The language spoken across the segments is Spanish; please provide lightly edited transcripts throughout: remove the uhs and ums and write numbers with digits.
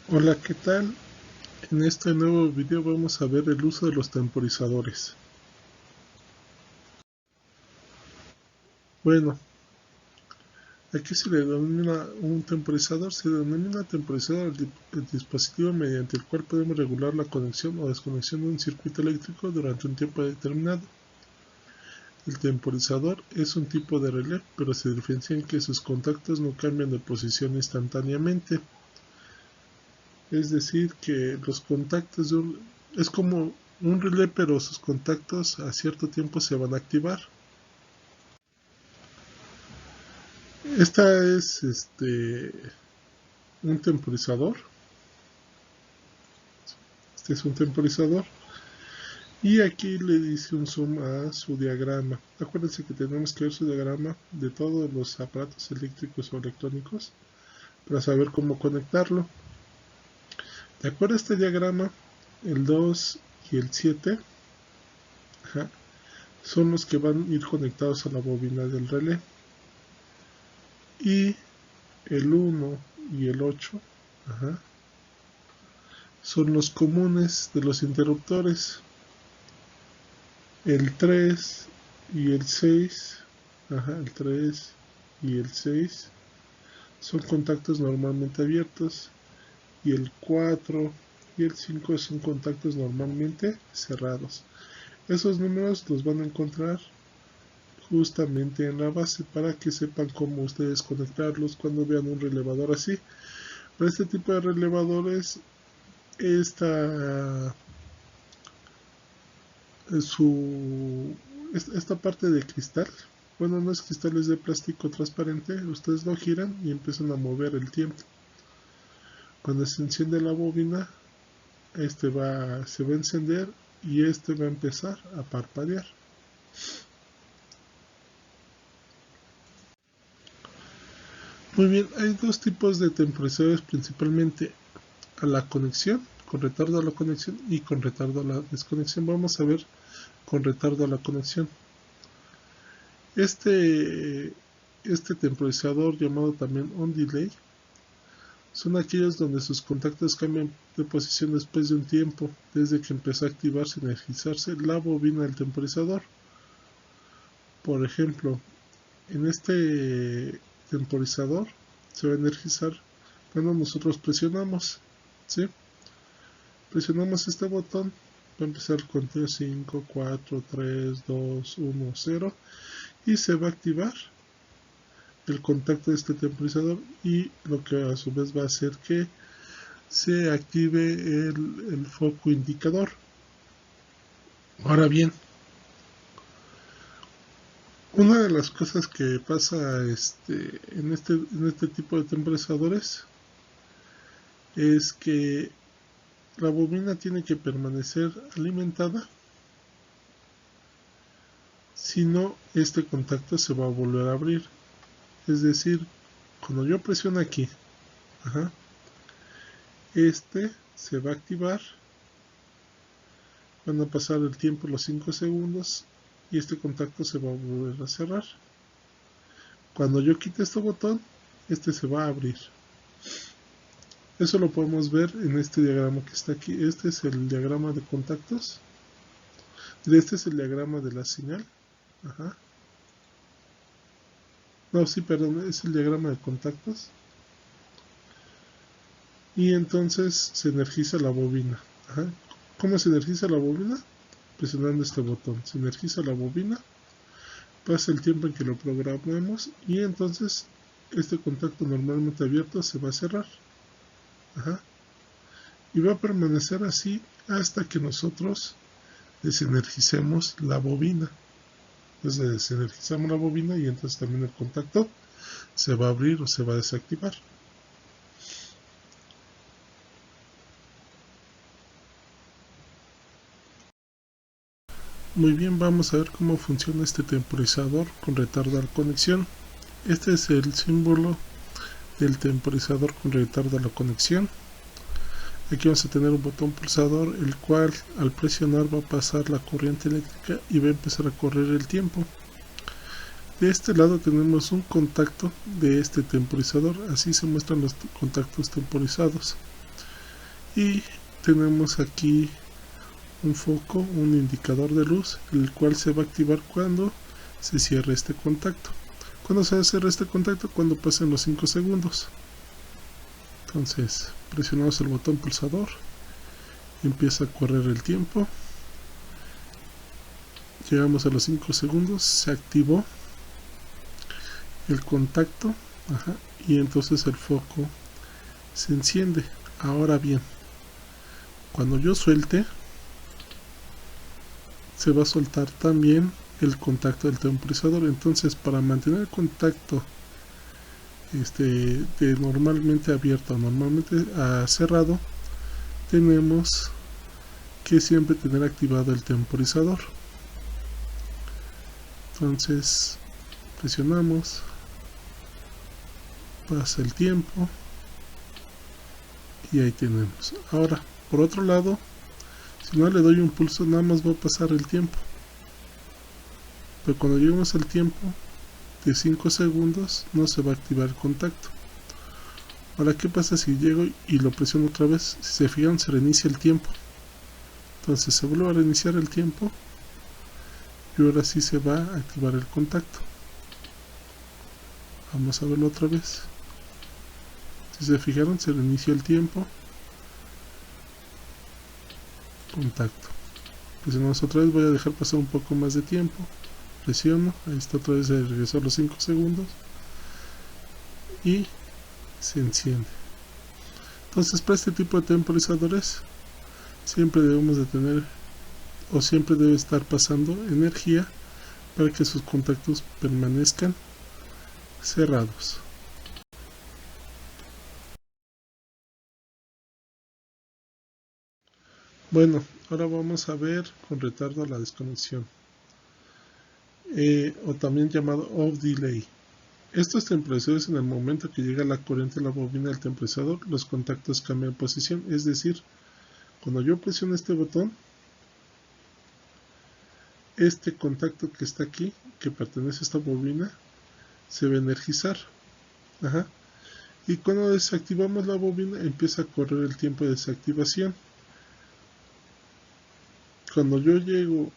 Hola, ¿qué tal? En este nuevo video vamos a ver el uso de los temporizadores. Bueno, aquí se le denomina un temporizador. Se denomina temporizador el dispositivo mediante el cual podemos regular la conexión o desconexión de un circuito eléctrico durante un tiempo determinado. El temporizador es un tipo de relé, pero se diferencia en que sus contactos no cambian de posición instantáneamente. Es decir, que los contactos es como un relé, pero sus contactos a cierto tiempo se van a activar. Esta es un temporizador. Este es un temporizador. Y aquí le dice un zoom a su diagrama. Acuérdense que tenemos que ver su diagrama de todos los aparatos eléctricos o electrónicos para saber cómo conectarlo. De acuerdo a este diagrama, el 2 y el 7 son los que van a ir conectados a la bobina del relé. Y el 1 y el 8 son los comunes de los interruptores. El 3 y el 6, el 3 y el 6 son contactos normalmente abiertos, y el 4 y el 5 son contactos normalmente cerrados. Esos números los van a encontrar justamente en la base para que sepan cómo ustedes conectarlos cuando vean un relevador así. Para este tipo de relevadores, esta parte de cristal, bueno, no es cristal, es de plástico transparente, ustedes lo giran y empiezan a mover el tiempo. Cuando se enciende la bobina, se va a encender y va a empezar a parpadear. Muy bien, hay dos tipos de temporizadores principalmente: a la conexión, con retardo a la conexión, y con retardo a la desconexión. Vamos a ver con retardo a la conexión. Este temporizador, llamado también on delay, son aquellos donde sus contactos cambian de posición después de un tiempo, desde que empezó a activarse y energizarse la bobina del temporizador. Por ejemplo, en este temporizador se va a energizar cuando nosotros presionamos, ¿sí? Presionamos este botón, va a empezar el conteo: 5, 4, 3, 2, 1, 0, y se va a activar el contacto de este temporizador, y lo que a su vez va a hacer que se active el foco indicador. Ahora bien, una de las cosas que pasa en este tipo de temporizadores es que la bobina tiene que permanecer alimentada, si no, este contacto se va a volver a abrir. Es decir, cuando yo presiono aquí, se va a activar, van a pasar el tiempo, los 5 segundos, y este contacto se va a volver a cerrar. Cuando yo quite este botón, se va a abrir. Eso lo podemos ver en este diagrama que está aquí. Este es el diagrama de contactos. Este es el diagrama de la señal. No, sí, perdón, es el diagrama de contactos. Y entonces se energiza la bobina. ¿Cómo se energiza la bobina? Presionando este botón. Se energiza la bobina, pasa el tiempo en que lo programamos, y entonces este contacto normalmente abierto se va a cerrar. Y va a permanecer así hasta que nosotros desenergicemos la bobina. Entonces desenergizamos la bobina y entonces también el contacto se va a abrir o se va a desactivar. Muy bien, vamos a ver cómo funciona este temporizador con retardo a la conexión. Este es el símbolo del temporizador con retardo a la conexión. Aquí vamos a tener un botón pulsador, el cual al presionar va a pasar la corriente eléctrica y va a empezar a correr el tiempo. De este lado tenemos un contacto de este temporizador. Así se muestran los contactos temporizados. y tenemos aquí un foco, un indicador de luz, el cual se va a activar cuando se cierre este contacto. Cuando se cierre este contacto, cuando pasen los 5 segundos. Entonces presionamos el botón pulsador, empieza a correr el tiempo, llegamos a los 5 segundos, se activó el contacto, y entonces el foco se enciende. Ahora bien, cuando yo suelte, se va a soltar también el contacto del temporizador. Entonces, para mantener el contacto de normalmente abierto a normalmente cerrado, tenemos que siempre tener activado el temporizador. Entonces presionamos, pasa el tiempo y ahí tenemos. Ahora, por otro lado, si no le doy un pulso, nada más va a pasar el tiempo, pero cuando lleguemos al tiempo de 5 segundos no se va a activar el contacto. Ahora, ¿qué pasa si llego y lo presiono otra vez? Si se fijan, se reinicia el tiempo. Entonces se vuelve a reiniciar el tiempo y ahora sí se va a activar el contacto. Vamos a verlo otra vez. Si se fijaron, se reinició el tiempo. Contacto. Presionamos otra vez, voy a dejar pasar un poco más de tiempo. Presiono, ahí está, otra vez se regresó a los 5 segundos y se enciende. Entonces, para este tipo de temporizadores siempre debemos de tener, o siempre debe estar pasando energía para que sus contactos permanezcan cerrados. Bueno, ahora vamos a ver con retardo a la desconexión, o también llamado off delay. Estos temporizadores, en el momento que llega la corriente a la bobina del temporizador, los contactos cambian posición, es decir, cuando yo presiono este botón, este contacto que está aquí, que pertenece a esta bobina, se va a energizar. Y cuando desactivamos la bobina, empieza a correr el tiempo de desactivación. Cuando yo llego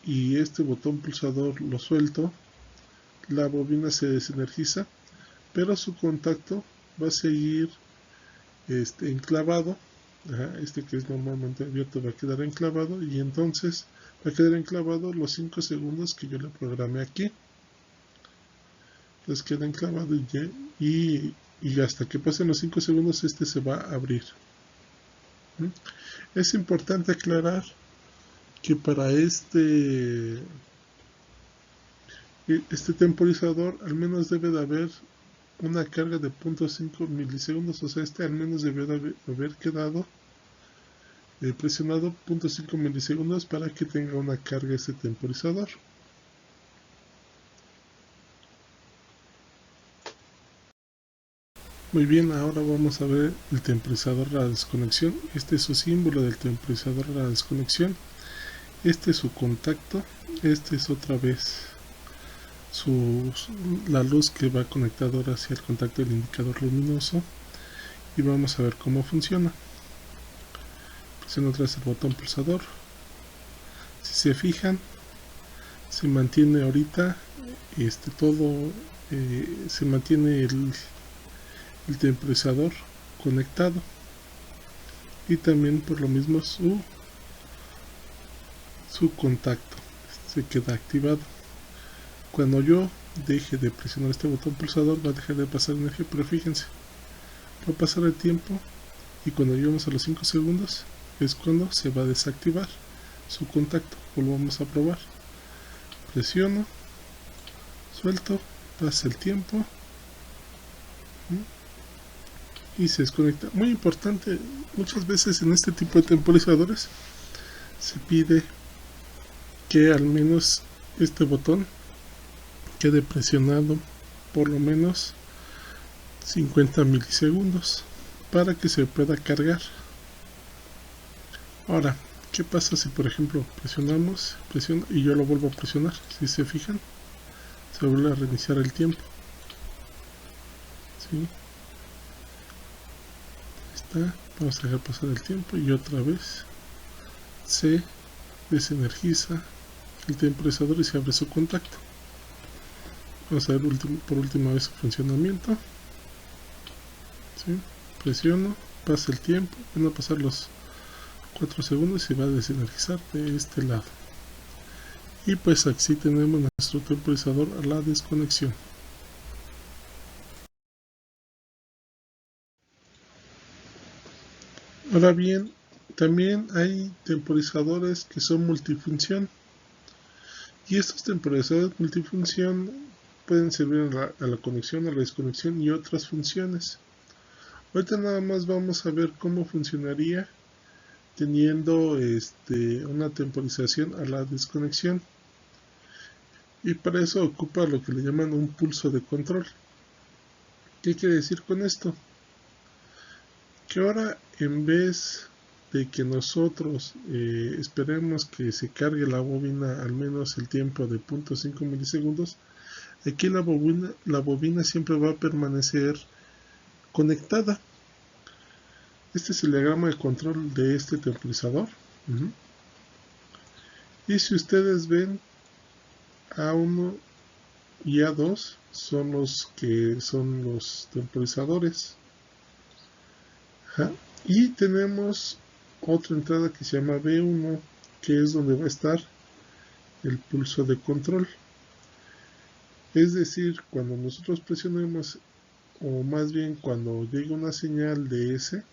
y este botón pulsador lo suelto, la bobina se desenergiza, pero su contacto va a seguir enclavado. Este que es normalmente abierto va a quedar enclavado, y entonces va a quedar enclavado los 5 segundos que yo le programé aquí. Entonces queda enclavado y hasta que pasen los 5 segundos este se va a abrir. Es importante aclarar que para este temporizador al menos debe de haber una carga de 0.5 milisegundos, o sea, al menos debió de haber quedado presionado 0.5 milisegundos para que tenga una carga este temporizador. Muy bien, ahora vamos a ver el temporizador a la desconexión. Este es su símbolo del temporizador a la desconexión. Este es su contacto. Este es otra vez la luz que va conectada ahora hacia el contacto del indicador luminoso. Y vamos a ver cómo funciona. Presiono otra vez el botón pulsador. Si se fijan, se mantiene ahorita se mantiene el temporizador conectado, y también por lo mismo su contacto se queda activado. Cuando yo deje de presionar este botón pulsador va a dejar de pasar energía, pero fíjense, va a pasar el tiempo y cuando lleguemos a los 5 segundos es cuando se va a desactivar su contacto. Volvamos a probar. Presiono, suelto, pasa el tiempo y se desconecta. Muy importante, muchas veces en este tipo de temporizadores se pide que al menos este botón quede presionado por lo menos 50 milisegundos para que se pueda cargar. Ahora, ¿qué pasa si por ejemplo presiono y yo lo vuelvo a presionar? Si se fijan, se vuelve a reiniciar el tiempo. ¿Sí? Está. Vamos a dejar pasar el tiempo y otra vez se desenergiza el temporizador y se abre su contacto. Vamos a ver por última vez su funcionamiento. ¿Sí? Presiono, pasa el tiempo, van a pasar los 4 segundos y va a desenergizar de este lado. Y pues así tenemos nuestro temporizador a la desconexión. Ahora bien, también hay temporizadores que son multifunción. Y estos temporizadores multifunción pueden servir a la conexión, a la desconexión y otras funciones. Ahorita nada más vamos a ver cómo funcionaría teniendo una temporización a la desconexión. Y para eso ocupa lo que le llaman un pulso de control. ¿Qué quiere decir con esto? Que ahora, en vez de que nosotros esperemos que se cargue la bobina al menos el tiempo de 0.5 milisegundos, aquí la bobina siempre va a permanecer conectada. Este es el diagrama de control de este temporizador. Y si ustedes ven, A1 y A2 son los que son los temporizadores. Y tenemos otra entrada que se llama B1, que es donde va a estar el pulso de control. Es decir, cuando nosotros presionemos, o más bien cuando llegue una señal de S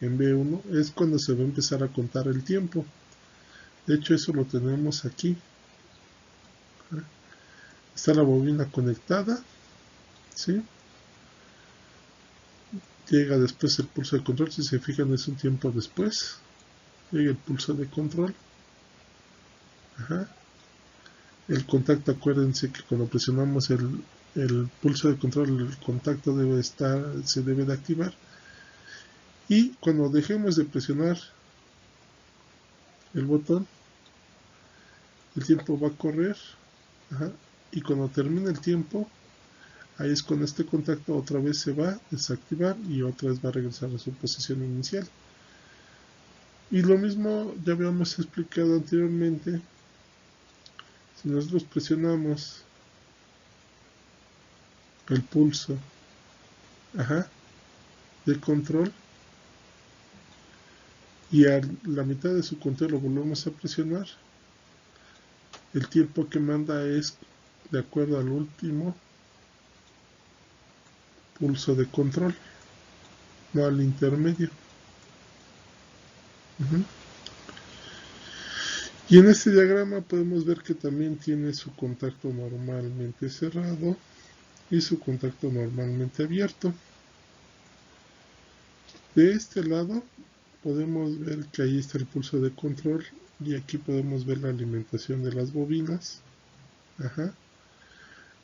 en B1, es cuando se va a empezar a contar el tiempo. De hecho, eso lo tenemos aquí. Está la bobina conectada, ¿sí? Llega después el pulso de control. Si se fijan, es un tiempo después. Llega el pulso de control. El contacto, acuérdense que cuando presionamos el pulso de control, el contacto se debe de activar. Y cuando dejemos de presionar el botón, el tiempo va a correr. Y cuando termine el tiempo, ahí es cuando este contacto otra vez se va a desactivar y otra vez va a regresar a su posición inicial. Y lo mismo ya habíamos explicado anteriormente. Si nosotros presionamos el pulso de control y a la mitad de su conteo lo volvemos a presionar, el tiempo que manda es de acuerdo al último pulso de control, no al intermedio. Y en este diagrama podemos ver que también tiene su contacto normalmente cerrado y su contacto normalmente abierto. De este lado podemos ver que ahí está el pulso de control y aquí podemos ver la alimentación de las bobinas.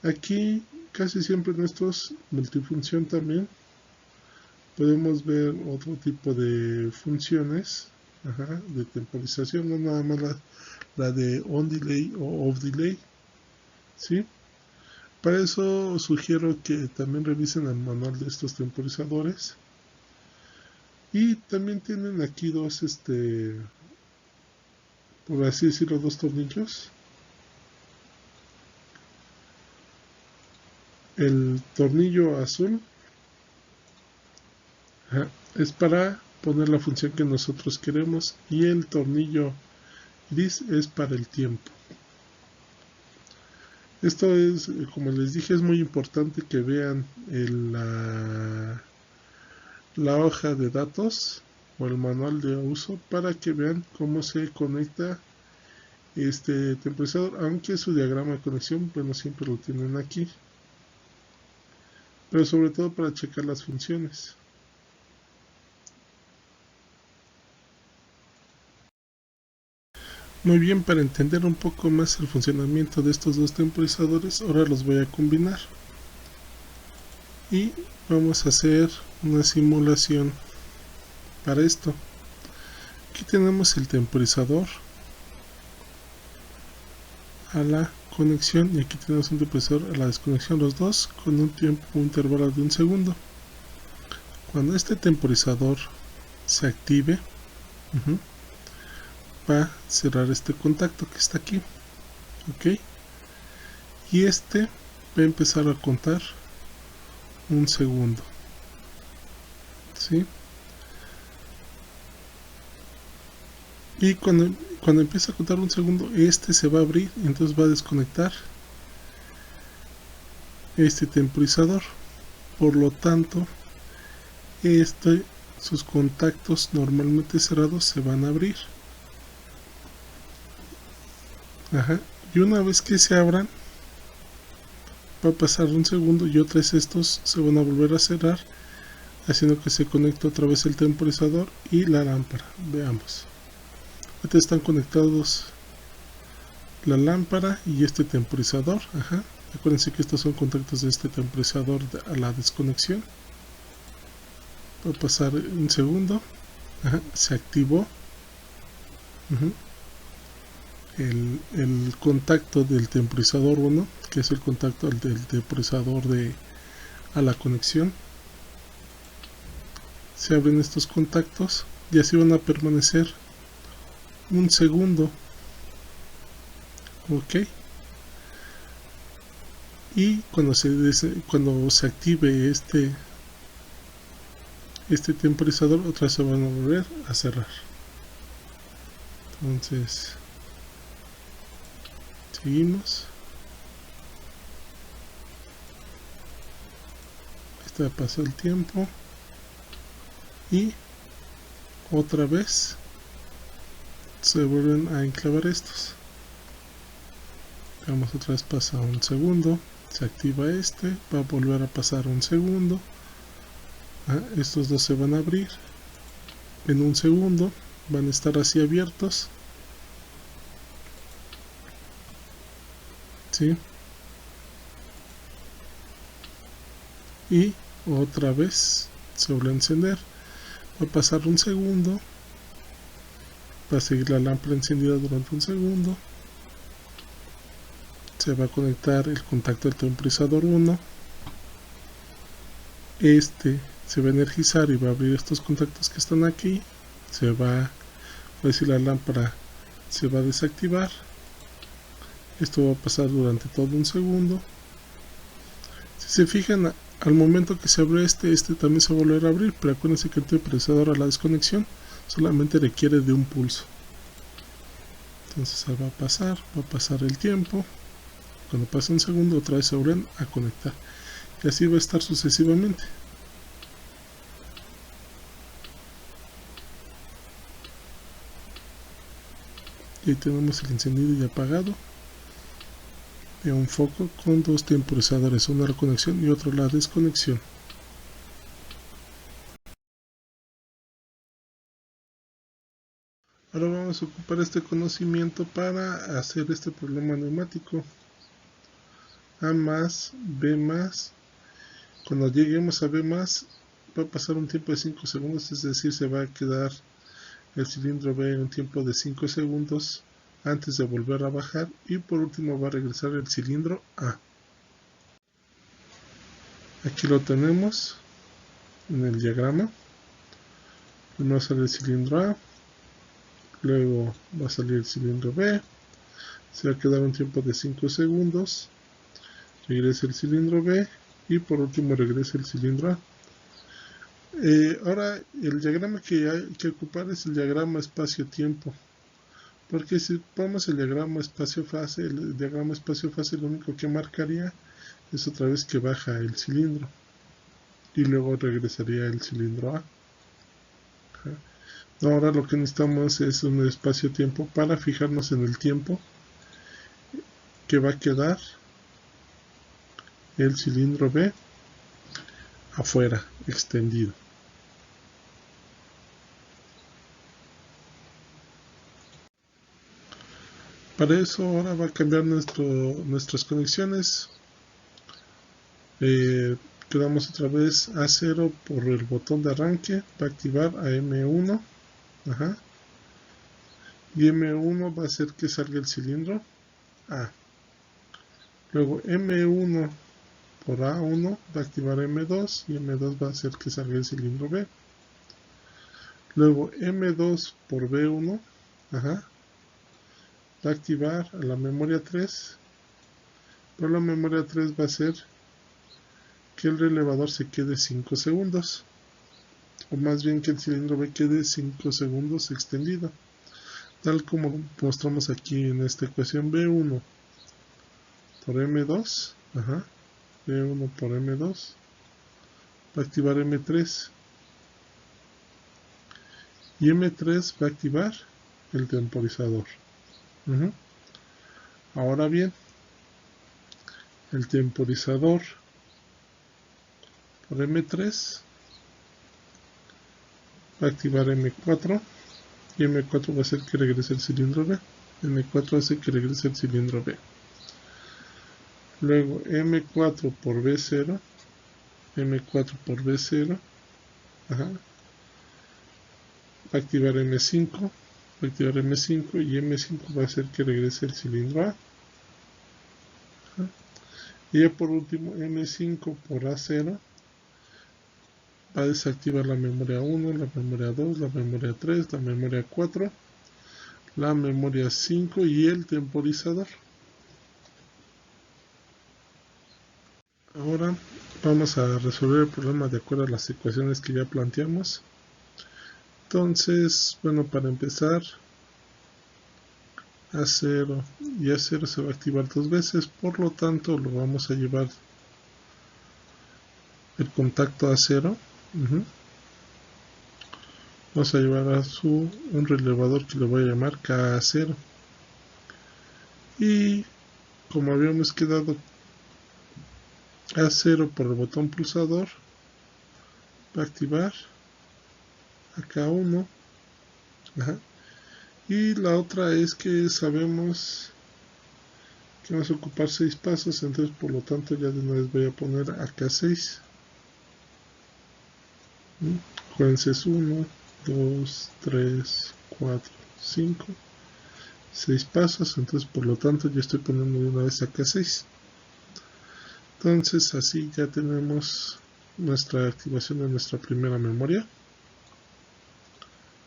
Aquí casi siempre en estos multifunción también podemos ver otro tipo de funciones de temporización, no nada más la de on delay o off delay, ¿sí? Para eso sugiero que también revisen el manual de estos temporizadores. Y también tienen aquí dos, por así decirlo, dos tornillos. El tornillo azul es para poner la función que nosotros queremos y el tornillo gris es para el tiempo. Esto es, como les dije, es muy importante que vean la hoja de datos o el manual de uso para que vean cómo se conecta este temporizador, aunque su diagrama de conexión, bueno, siempre lo tienen aquí, pero sobre todo para checar las funciones. Muy bien, para entender un poco más el funcionamiento de estos dos temporizadores, ahora los voy a combinar y vamos a hacer una simulación para esto. Aquí tenemos el temporizador a la conexión y aquí tenemos un temporizador a la desconexión, los dos con un intervalo de 1 segundo. Cuando este temporizador se active, va a cerrar este contacto que está aquí, ok, y este va a empezar a contar un segundo, ¿sí? Y cuando empieza a contar un segundo, este se va a abrir, entonces va a desconectar este temporizador. Por lo tanto, sus contactos normalmente cerrados se van a abrir. Y una vez que se abran, va a pasar un segundo y otra vez estos se van a volver a cerrar, haciendo que se conecte otra vez el temporizador y la lámpara. Veamos. Ahorita están conectados la lámpara y este temporizador. Acuérdense que estos son contactos de este temporizador a la desconexión. Va a pasar un segundo. Se activó el contacto del temporizador 1, que es el contacto del temporizador a la conexión. Se abren estos contactos y así van a permanecer un segundo, ok, y cuando se active este temporizador, otra vez se van a volver a cerrar. Entonces seguimos. Pasó el tiempo y otra vez se vuelven a enclavar estos. Veamos, otra vez pasa un segundo, se activa este, va a volver a pasar un segundo. Estos dos se van a abrir en un segundo, van a estar así abiertos, ¿sí? Y otra vez se vuelve a encender, va a pasar un segundo, va a seguir la lámpara encendida durante un segundo, se va a conectar el contacto del temporizador 1, este se va a energizar y va a abrir estos contactos que están aquí, va a decir la lámpara se va a desactivar, esto va a pasar durante todo un segundo. Si se fijan, al momento que se abre este también se va a volver a abrir, pero acuérdense que el temporizador a la desconexión solamente requiere de un pulso. Entonces va a pasar el tiempo, cuando pase un segundo otra vez se vuelven a conectar y así va a estar sucesivamente. Y ahí tenemos el encendido y apagado de un foco con dos temporizadores, uno la conexión y otro la desconexión. Ahora vamos a ocupar este conocimiento para hacer este problema neumático. A más, B más. Cuando lleguemos a B más, va a pasar un tiempo de 5 segundos, es decir, se va a quedar el cilindro B en un tiempo de 5 segundos antes de volver a bajar, y por último va a regresar el cilindro A. Aquí lo tenemos en el diagrama. Primero sale el cilindro A, luego va a salir el cilindro B, se va a quedar un tiempo de 5 segundos, regresa el cilindro B y por último regresa el cilindro A. Ahora el diagrama que hay que ocupar es el diagrama espacio-tiempo, porque si ponemos el diagrama espacio-fase, lo único que marcaría es otra vez que baja el cilindro y luego regresaría el cilindro A. Ahora lo que necesitamos es un espacio-tiempo para fijarnos en el tiempo que va a quedar el cilindro B afuera, extendido. Para eso ahora va a cambiar nuestras conexiones. Quedamos otra vez a 0 por el botón de arranque, va a activar a M1. Y M1 va a hacer que salga el cilindro A. Luego M1 por A1 va a activar M2 y M2 va a hacer que salga el cilindro B. Luego M2 por B1 va a activar a la memoria 3, pero la memoria 3 va a hacer que el relevador se quede 5 segundos, o más bien que el cilindro B quede 5 segundos extendido, tal como mostramos aquí en esta ecuación. B1 por M2, B1 por M2 va a activar M3 y M3 va a activar el temporizador. Ahora bien, el temporizador por M3 va a activar M4 y M4 va a hacer que regrese el cilindro B. M4 hace que regrese el cilindro B. Luego M4 por B0, M4 por B0 va a activar M5, va a activar M5 y M5 va a hacer que regrese el cilindro A. Y ya por último M5 por A0 va a desactivar la memoria 1, la memoria 2, la memoria 3, la memoria 4, la memoria 5 y el temporizador. Ahora vamos a resolver el problema de acuerdo a las ecuaciones que ya planteamos. Entonces, bueno, para empezar, A0 y A0 se va a activar 2 veces, por lo tanto lo vamos a llevar el contacto A0. Vamos a llevar a un relevador que le voy a llamar K0. Y como habíamos quedado, A0 por el botón pulsador va a activar a K1. Y la otra es que sabemos que vamos a ocupar 6 pasos, entonces por lo tanto ya de una vez voy a poner a K6. Acuérdense, es 1, 2, 3, 4, 5, 6 pasos, entonces por lo tanto ya estoy poniendo de una vez a K6. Entonces así ya tenemos nuestra activación de nuestra primera memoria,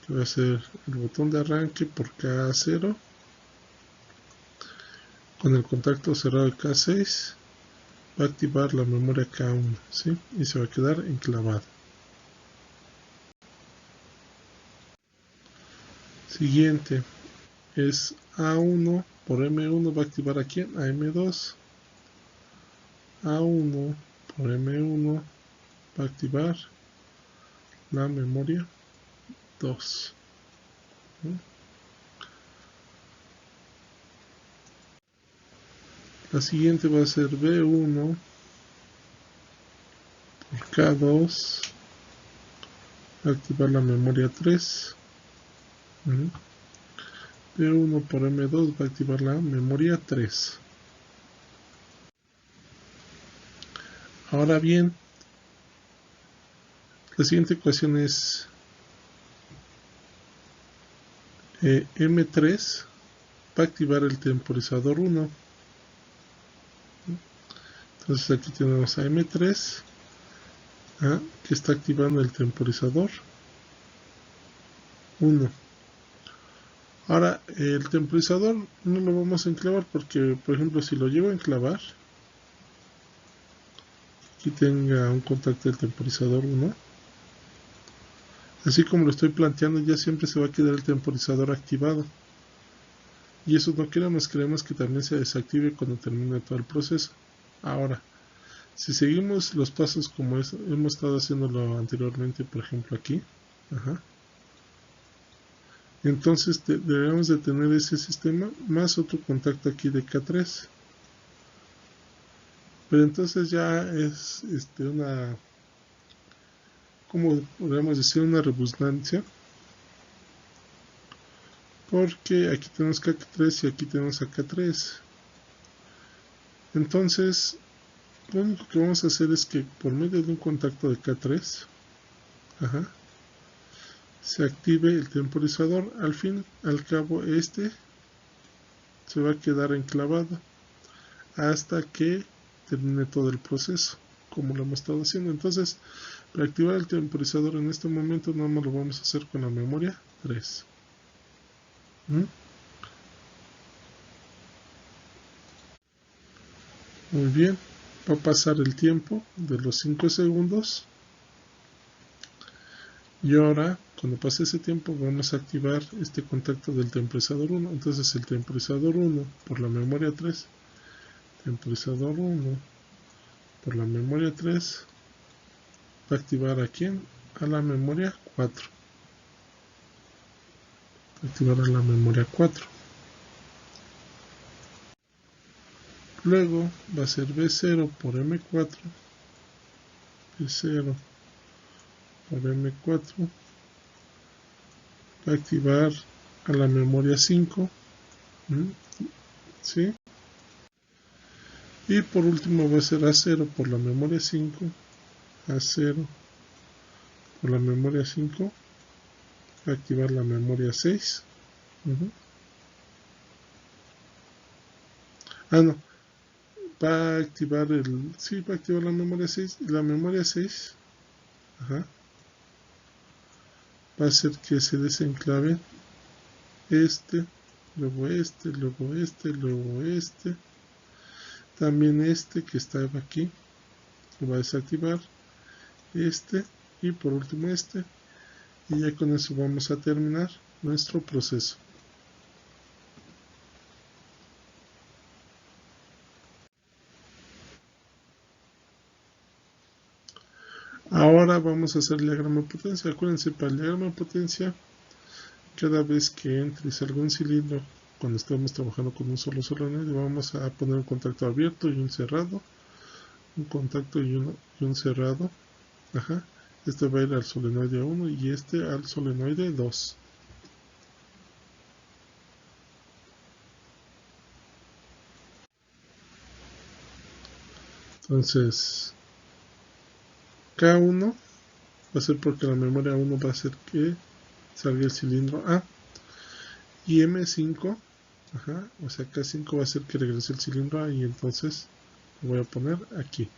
que va a ser el botón de arranque por K0 con el contacto cerrado de K6. Va a activar la memoria K1, ¿sí? Y se va a quedar enclavado. Siguiente es A1 por M1 va a activar aquí a M2. A1 por M1 va a activar la memoria 2. La siguiente va a ser B1 por K2 va a activar la memoria 3. B1 por M2 va a activar la memoria 3. Ahora bien, la siguiente ecuación es M3 va a activar el temporizador 1. Entonces aquí tenemos a M3 que está activando el temporizador 1. Ahora, el temporizador no lo vamos a enclavar porque, por ejemplo, si lo llevo a enclavar, aquí tenga un contacto del temporizador 1. Así como lo estoy planteando, ya siempre se va a quedar el temporizador activado. Y eso no queremos que también se desactive cuando termine todo el proceso. Ahora, si seguimos los pasos como hemos estado haciéndolo anteriormente, por ejemplo aquí, entonces debemos de tener ese sistema más otro contacto aquí de K3. Pero entonces ya es una, como podríamos decir, una redundancia, porque aquí tenemos K3 y aquí tenemos a K3. Entonces lo único que vamos a hacer es que por medio de un contacto de K3 se active el temporizador. Al fin, al cabo, se va a quedar enclavado hasta que termine todo el proceso como lo hemos estado haciendo. Entonces, para activar el temporizador en este momento nada más lo vamos a hacer con la memoria 3. Muy bien, va a pasar el tiempo de los 5 segundos y ahora cuando pase ese tiempo vamos a activar este contacto del temporizador 1. Entonces el temporizador 1 por la memoria 3, temporizador 1 por la memoria 3 va a activar a quién, a la memoria 4, va a activar a la memoria 4. Luego va a ser B0 por M4, B0 por M4 va a activar a la memoria 5, ¿sí? Y por último va a ser A0 por la memoria 5, A0 por la memoria 5 va a activar la memoria 6. No, va a activar va a activar la memoria 6 y la memoria 6 va a hacer que se desenclave luego luego también que estaba aquí lo va a desactivar, y por último y ya con eso vamos a terminar nuestro proceso. Ahora vamos a hacer el diagrama de potencia. Acuérdense, para el diagrama de potencia, cada vez que entre y salga un cilindro, cuando estamos trabajando con un solo solenoide, vamos a poner un contacto abierto y un cerrado, un contacto y un cerrado. Este va a ir al solenoide 1 y al solenoide 2. Entonces, K1 va a ser porque la memoria 1 va a hacer que salga el cilindro A. Y M5, o sea, K5 va a hacer que regrese el cilindro A y entonces lo voy a poner aquí.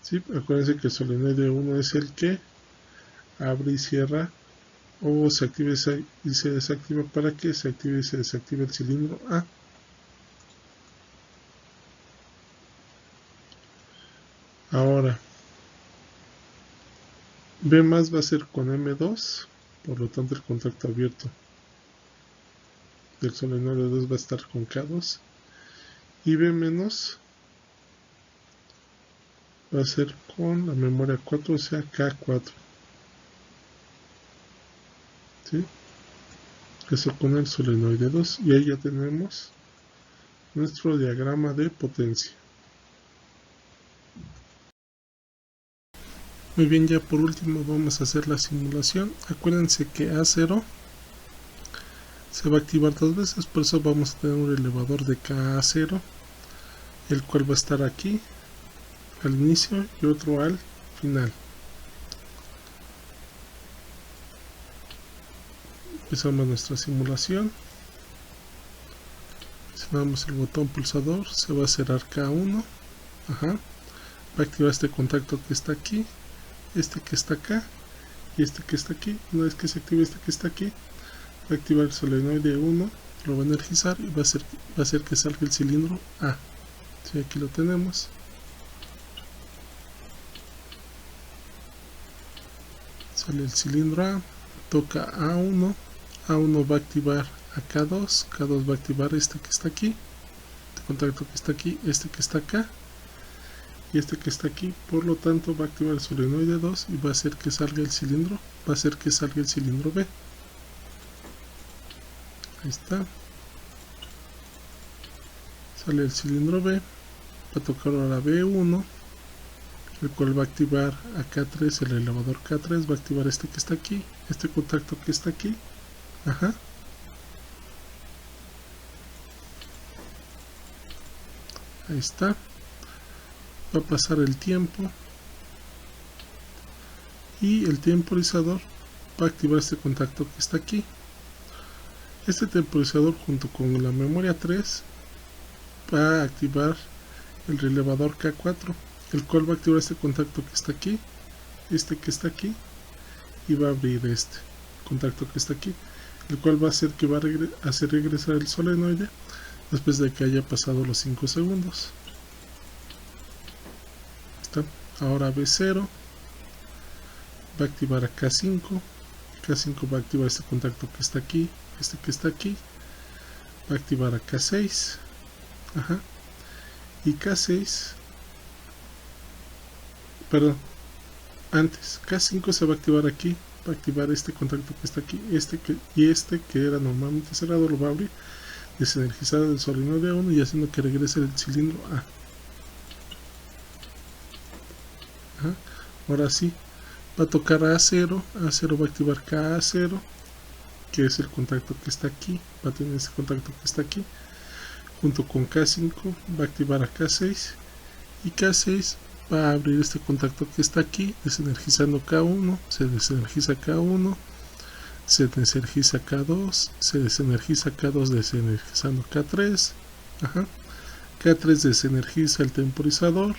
¿Sí? Acuérdense que el solenoide 1 es el que abre y cierra o se activa y se desactiva para que se active y se desactive el cilindro A. Ahora, B más va a ser con M2, por lo tanto el contacto abierto del solenoide 2 va a estar con K2 y B menos va a ser con la memoria 4, o sea K4. ¿Sí? Eso con el solenoide 2 y ahí ya tenemos nuestro diagrama de potencia. Muy bien, ya por último vamos a hacer la simulación. Acuérdense que A0 se va a activar 2 veces, por eso vamos a tener un elevador de K0, el cual va a estar aquí al inicio y otro al final. Empezamos nuestra simulación, presionamos el botón pulsador, se va a cerrar K1, va a activar este contacto que está aquí, que está acá y que está aquí. Una vez que se active que está aquí, va a activar el solenoide 1, lo va a energizar y va a hacer que salga el cilindro A. Sí, aquí lo tenemos. Sale el cilindro A, toca A1, A1 va a activar a K2, K2 va a activar que está aquí, este contacto que está aquí, que está acá y que está aquí, por lo tanto va a activar el solenoide 2 y va a hacer que salga el cilindro, B. Ahí está. Sale el cilindro B, va a tocar ahora B1, el cual va a activar a K3, el elevador K3, va a activar que está aquí, este contacto que está aquí, ahí está. Va a pasar el tiempo y el temporizador va a activar este contacto que está aquí. Este temporizador junto con la memoria 3 va a activar el relevador K4, el cual va a activar este contacto que está aquí, este que está aquí, y va a abrir este contacto que está aquí, el cual va a hacer que va a hacer regresar el solenoide después de que haya pasado los 5 segundos. ¿Está? Ahora B0 va a activar a K5, K5 va a activar este contacto que está aquí, este que está aquí, va a activar a K6, y K6, perdón, antes, K5 se va a activar aquí, va a activar este contacto que está aquí, este que era normalmente cerrado lo va a abrir, desenergizar el solenoide 1 y haciendo que regrese el cilindro A. Ahora sí, va a tocar a A0, A0 va a activar KA0, que es el contacto que está aquí, va a tener ese contacto que está aquí, junto con K5 va a activar a K6 y K6 va a abrir este contacto que está aquí, desenergizando K1, se desenergiza K1, se desenergiza K2, se desenergiza K2 desenergizando K3, K3 desenergiza el temporizador,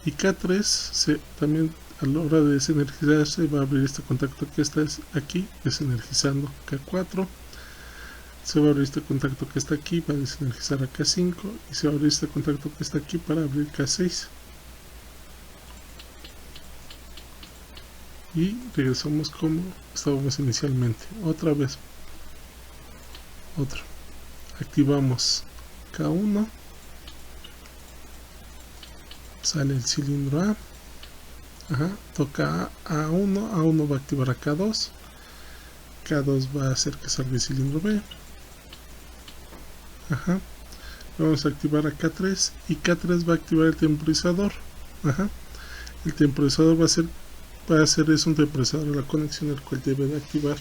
y K3 también a la hora de desenergizarse va a abrir este contacto que está aquí, desenergizando K4, se va a abrir este contacto que está aquí para desenergizar a K5 y se va a abrir este contacto que está aquí para abrir K6. Y regresamos como estábamos inicialmente. Otra vez, activamos K1, sale el cilindro A, toca A1, A1 va a activar a K2, K2 va a hacer que salga el cilindro B, vamos a activar a K3 y K3 va a activar el temporizador, el temporizador va a hacer es un temporizador de la conexión, el cual debe de activar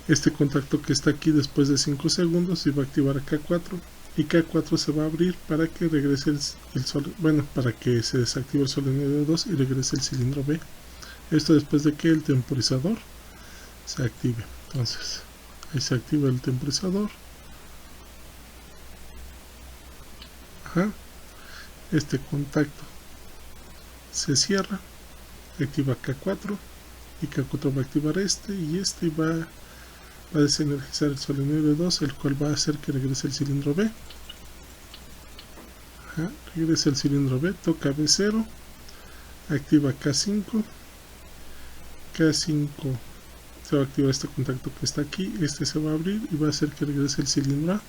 este contacto que está aquí después de 5 segundos y va a activar a K4 y K4 se va a abrir para que regrese para que se desactive el solenoide 2 y regrese el cilindro B. Esto después de que el temporizador se active. Entonces ahí se activa el temporizador, este contacto se cierra, activa K4 y K4 va a activar y va a desenergizar el solenoide 2, el cual va a hacer que regrese el cilindro B. Regresa el cilindro B, toca B0, activa K5, K5 se va a activar este contacto que está aquí, este se va a abrir y va a hacer que regrese el cilindro A.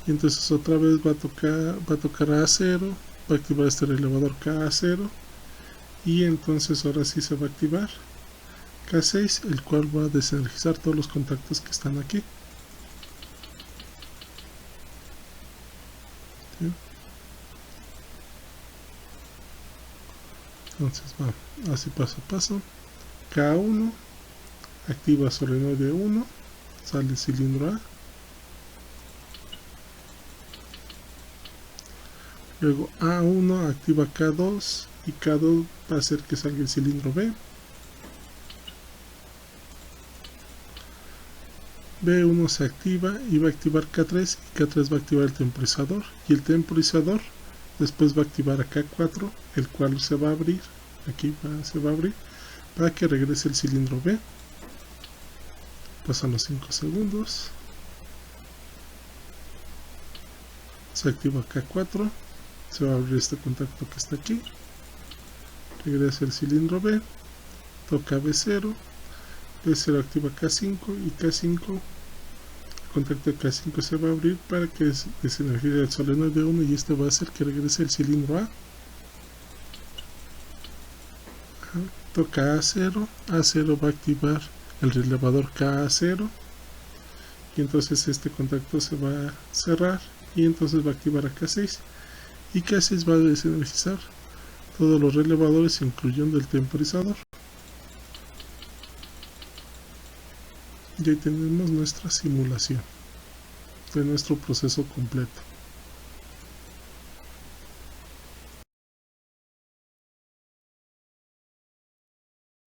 Y entonces otra vez va a tocar a A0, va a activar este relevador KA0 y entonces ahora sí se va a activar K6, el cual va a desenergizar todos los contactos que están aquí. ¿Sí? Entonces va así paso a paso. K1 activa solenoide 1, sale el cilindro A. Luego A1 activa K2 y K2 va a hacer que salga el cilindro B. B1 se activa y va a activar K3 y K3 va a activar el temporizador y el temporizador después va a activar a K4, el cual se va a abrir, se va a abrir para que regrese el cilindro B. Pasan los 5 segundos, se activa K4, se va a abrir este contacto que está aquí, regresa el cilindro B, toca B0, B0 activa K5 y K5, el contacto de K5 se va a abrir para que desenergice el solenoide 1 y este va a hacer que regrese el cilindro A. Toca A0, A0 va a activar el relevador KA0 y entonces este contacto se va a cerrar y entonces va a activar a K6 y K6 va a desenergizar todos los relevadores incluyendo el temporizador. Y ahí tenemos nuestra simulación de nuestro proceso completo.